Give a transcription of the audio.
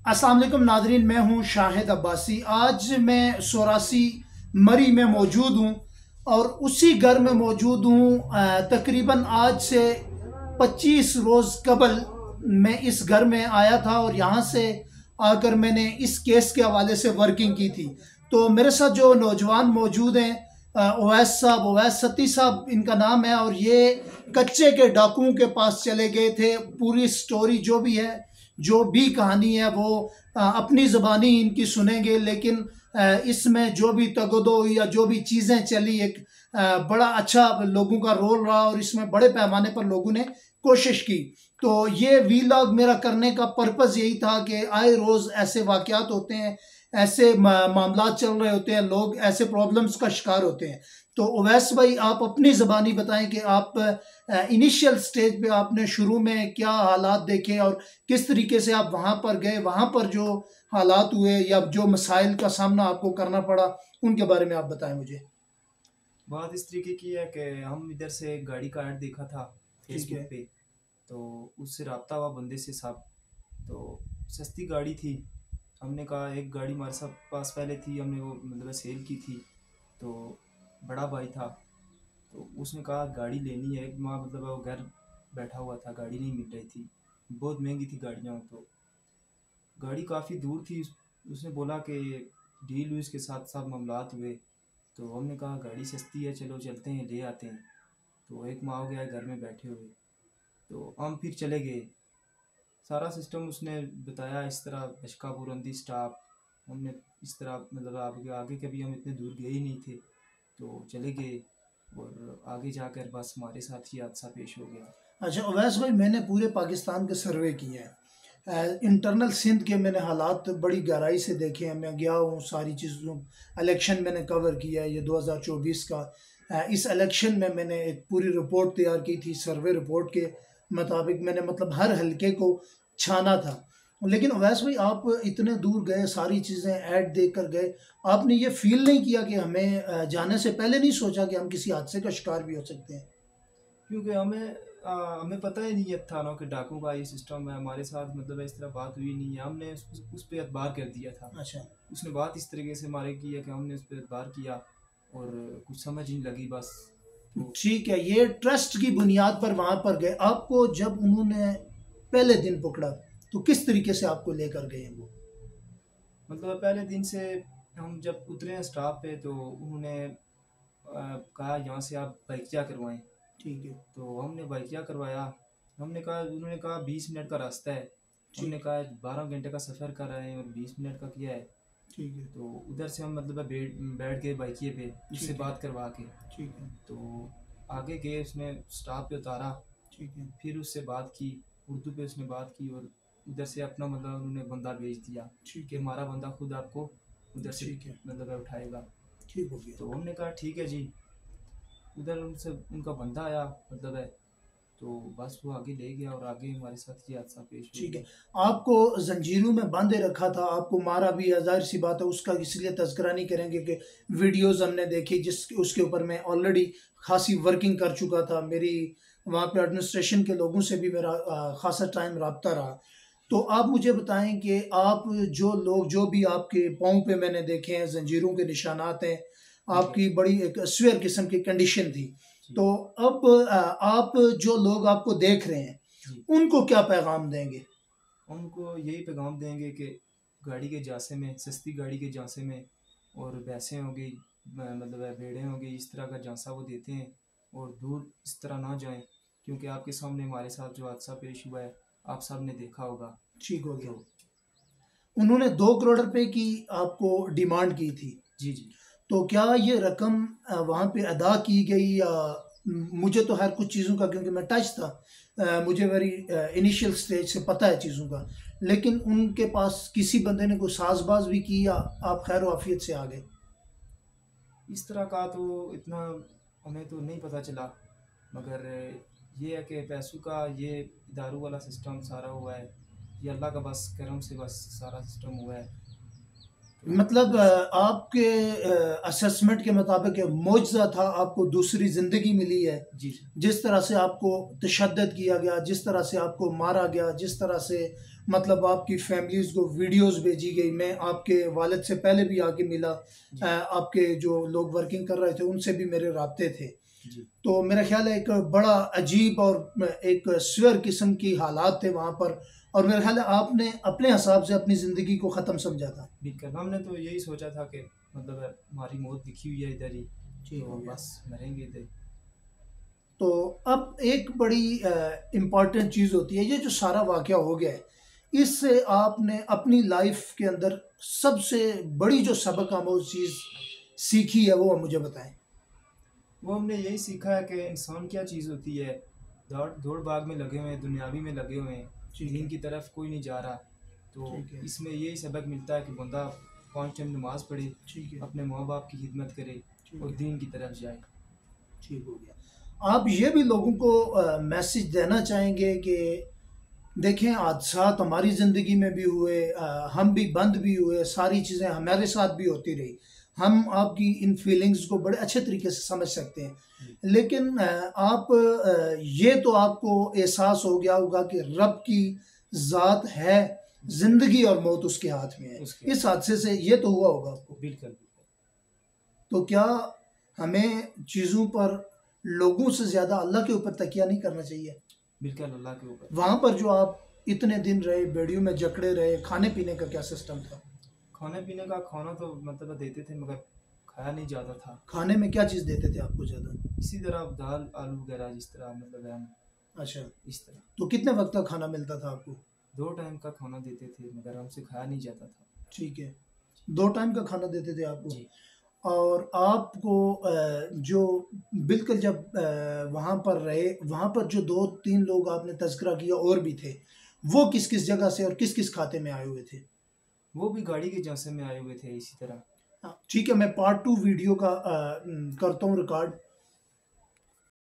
अस्सलाम वालेकुम नादरीन, मैं हूं शाहिद अब्बासी। आज मैं सोरासी मरी में मौजूद हूं और उसी घर में मौजूद हूं। तकरीबन आज से 25 रोज़ कबल मैं इस घर में आया था और यहाँ से आकर मैंने इस केस के हवाले से वर्किंग की थी। तो मेरे साथ जो नौजवान मौजूद हैं, ओवैस साहब, ओवैस सती साहब इनका नाम है, और ये कच्चे के डाकुओं के पास चले गए थे। पूरी स्टोरी जो भी है, जो भी कहानी है, वो अपनी ज़बानी इनकी सुनेंगे। लेकिन इसमें जो भी तगदो या जो भी चीज़ें चली, एक बड़ा अच्छा लोगों का रोल रहा और इसमें बड़े पैमाने पर लोगों ने कोशिश की। तो ये वीलॉग मेरा करने का पर्पज़ यही था कि आए रोज़ ऐसे वाक़यात होते हैं, ऐसे मामला चल रहे होते हैं, लोग ऐसे प्रॉब्लम्स का शिकार होते हैं। तो उवैस भाई, आप अपनी ज़बानी बताएं कि आप इनिशियल स्टेज पे आपने शुरू में क्या हालात देखे और किस तरीके से आप वहाँ पर गए, वहाँ पर जो हालात हुए या जो मसाइल का सामना आपको करना पड़ा, उनके बारे में आप बताएं मुझे। बात इस तरीके की है कि हम इधर से एक गाड़ी का ऐड देखा था ठीक फेसबुक है। पे। तो उससे रब्ता हुआ बंदे से साहब। तो सस्ती गाड़ी थी। हमने कहा एक गाड़ी हमारे साथ पास पहले थी, हमने वो मतलब सेल की थी। तो बड़ा भाई था, तो उसने कहा गाड़ी लेनी है। एक माँ मतलब वो घर बैठा हुआ था, गाड़ी नहीं मिल रही थी, बहुत महंगी थी गाड़ियाँ। तो गाड़ी काफ़ी दूर थी। उसने बोला कि डील हुई, उसके साथ साथ मामलात हुए। तो हमने कहा गाड़ी सस्ती है, चलो चलते हैं ले आते हैं। तो एक माह हो गया है घर में बैठे हुए। तो हम फिर चले गए। सारा सिस्टम उसने बताया, इस तरह अशका बुरंदी स्टाफ। हमने इस तरह मतलब आगे आगे कभी हम इतने दूर गए ही नहीं थे। तो चले गए और आगे जाकर बस हमारे साथ ही हादसा पेश हो गया। अच्छा अवैस भाई, मैंने पूरे पाकिस्तान के सर्वे किए हैं। इंटरनल सिंध के मैंने हालात बड़ी गहराई से देखे हैं। मैं गया हूँ सारी चीज़ों, इलेक्शन मैंने कवर किया है ये 2024 का। इस इलेक्शन में मैंने एक पूरी रिपोर्ट तैयार की थी। सर्वे रिपोर्ट के मुताबिक मैंने मतलब हर हलके को छाना था। लेकिन अवैस भाई, आप इतने दूर गए, सारी चीज़ें ऐड देख कर गए, आपने ये फील नहीं किया कि हमें जाने से पहले नहीं सोचा कि हम किसी हादसे का शिकार भी हो सकते हैं? क्योंकि हमें पता ही नहीं है थानों के डाकू का ये सिस्टम है हमारे साथ, मतलब इस तरह बात हुई नहीं है। हमने उस पर एतबार कर दिया था। अच्छा। उसने बात इस तरीके से हमारे की है कि हमने उस पर एतबार किया और कुछ समझ ही नहीं लगी बस। तो ठीक है, ये ट्रस्ट की बुनियाद पर वहां पर गए। आपको जब उन्होंने पहले दिन पकड़ा, तो किस तरीके से आपको लेकर गए वो? मतलब पहले दिन से हम जब उतरे हैं स्टॉप पे, तो उन्होंने कहा यहाँ से आप बाइकिया करवाएं। ठीक है। तो हमने बाइकिया करवाया। उन्होंने कहा 20 मिनट का रास्ता है। हमने ठीक। कहा 12 घंटे का सफ़र कर रहे हैं और 20 मिनट का किया है। ठीक है। तो उधर से हम मतलब बैठ गए बाइकिए पे, उससे ठीक है। बात करवा के। ठीक है। तो आगे गए, उसने स्टॉप पे उतारा। ठीक है। फिर उससे बात की, उर्दू पे उसने बात की और उधर से अपना मतलब उन्होंने बंदा भेज दिया ठीक कि है। हमारा बंदा खुद आपको उधर से ठीक है। मतलब उठाएगा। ठीक हो गया। तो हमने कहा ठीक है जी। उधर उनसे उनका बंदा आया मतलब है। तो बस वो आगे ले गया और आगे हमारे साथ ये हादसा पेश हो ठीक है। गया। आपको जंजीरों में बांधे रखा था, आपको मारा भी है, जाहिर सी बात है, उसका इसलिए तज़किरा नहीं करेंगे कि वीडियोस हमने देखी, जिस उसके ऊपर मैं ऑलरेडी खासी वर्किंग कर चुका था। मेरी वहाँ पे एडमिनिस्ट्रेशन के लोगों से भी मेरा खासा टाइम रहा रहा। तो आप मुझे बताएं कि आप, जो लोग, जो भी आपके पाँव पे मैंने देखे हैं जंजीरों के निशानात हैं, ठीक है आपकी बड़ी एक स्वेयर किस्म की कंडीशन थी। जी। तो अब आप, जो लोग आपको देख रहे हैं, जी, उनको क्या पैगाम देंगे? उनको यही पैगाम देंगे कि गाड़ी के झांसे में, सस्ती गाड़ी के झांसे में और भैंसें हो गई, मतलब भेड़ें हो गई, इस तरह का झांसा वो देते हैं। और दूर इस तरह ना जाएं, क्योंकि आपके सामने हमारे साथ जो हादसा पेश हुआ है आप सब ने देखा होगा। ठीक हो गया। तो उन्होंने 2 करोड़ रुपए की आपको डिमांड की थी। जी जी। तो क्या ये रकम वहाँ पे अदा की गई, या मुझे तो हर कुछ चीज़ों का, क्योंकि मैं टच था, मुझे वेरी इनिशियल स्टेज से पता है चीज़ों का। लेकिन उनके पास किसी बंदे ने कोई साजबाज भी की, या आप खैर वाफियत से आ गए? इस तरह का तो इतना हमें तो नहीं पता चला। मगर ये है कि पैसों का ये दारू वाला सिस्टम सारा हुआ है। ये अल्लाह का बस करम से बस सारा सिस्टम हुआ है। मतलब आपके असेसमेंट के मुताबिक ये मुआवजा था, आपको दूसरी ज़िंदगी मिली है। जी जी। जिस तरह से आपको तशद्दुद किया गया, जिस तरह से आपको मारा गया, जिस तरह से मतलब आपकी फैमिलीज़ को वीडियोस भेजी गई। मैं आपके वालिद से पहले भी आके मिला, जी आपके जो लोग वर्किंग कर रहे थे उनसे भी मेरे राब्ते थे। जी। तो मेरा ख्याल है एक बड़ा अजीब और एक स्वर किस्म की हालात थे वहाँ पर, और मेरा ख्याल है आपने अपने हिसाब से अपनी ज़िंदगी को ख़त्म समझा था। बिल्कुल, हमने तो यही सोचा था कि मतलब हमारी मौत लिखी हुई है इधर ही, ठीक हो तो गया। बस मरेंगे इधर। तो अब एक बड़ी इम्पॉर्टेंट चीज़ होती है, ये जो सारा वाक़या हो गया है, इससे आपने अपनी लाइफ के अंदर सबसे बड़ी जो सबक आमोज़ चीज़ सीखी है, वो आप मुझे बताएं। वो हमने यही सीखा है कि इंसान क्या चीज़ होती है। दौड़ दौड़ भाग में लगे हुए हैं, दुनियावी में लगे हुए हैं, ठीक दीन है। की तरफ कोई नहीं जा रहा। तो ठीक है। इसमें यही सबक मिलता है कि बंदा 5 टाइम नमाज़ पढ़े, ठीक है। अपने माँ बाप की खिदमत करे ठीक और है। दीन की तरफ जाए। ठीक हो गया। आप ये भी लोगों को मैसेज देना चाहेंगे कि देखें, हादसात हमारी ज़िंदगी में भी हुए, हम भी बंद भी हुए, सारी चीज़ें हमारे साथ भी होती रही। हम आपकी इन फीलिंग्स को बड़े अच्छे तरीके से समझ सकते हैं, जी, लेकिन आप ये तो आपको एहसास हो गया होगा कि रब की ज़ात है, जी, ज़िंदगी और मौत उसके हाथ में है। उसके इस हादसे से ये तो हुआ होगा आपको। बिल्कुल बिल्कुल। तो क्या हमें चीज़ों पर, लोगों से ज़्यादा अल्लाह के ऊपर तकिया नहीं करना चाहिए? बिल्कुल अल्लाह के ऊपर। वहाँ पर जो आप इतने दिन रहे, बेड़ियों में जकड़े रहे, खाने पीने का क्या सिस्टम था? खाने पीने का खाना तो मतलब देते थे, मगर खाया नहीं जाता था। खाने में क्या चीज़ देते थे आपको ज़्यादा? इसी तरह दाल आलू वगैरह, जिस तरह मतलब है, अच्छा। इस तरह। तो कितने वक्त का खाना मिलता था आपको? 2 टाइम का खाना देते थे, मगर हमसे खाया नहीं जाता था। ठीक है। 2 टाइम का खाना देते थे आपको। जी। और आपको जो बिल्कुल जब वहाँ पर रहे, वहाँ पर जो 2-3 लोग आपने तज़किरा किया और भी थे, वो किस-किस जगह से और किस-किस खाते में आए हुए थे? वो भी गाड़ी के झांसे में आए हुए थे इसी तरह। हाँ, ठीक है, मैं पार्ट 2 वीडियो का करता हूँ रिकॉर्ड,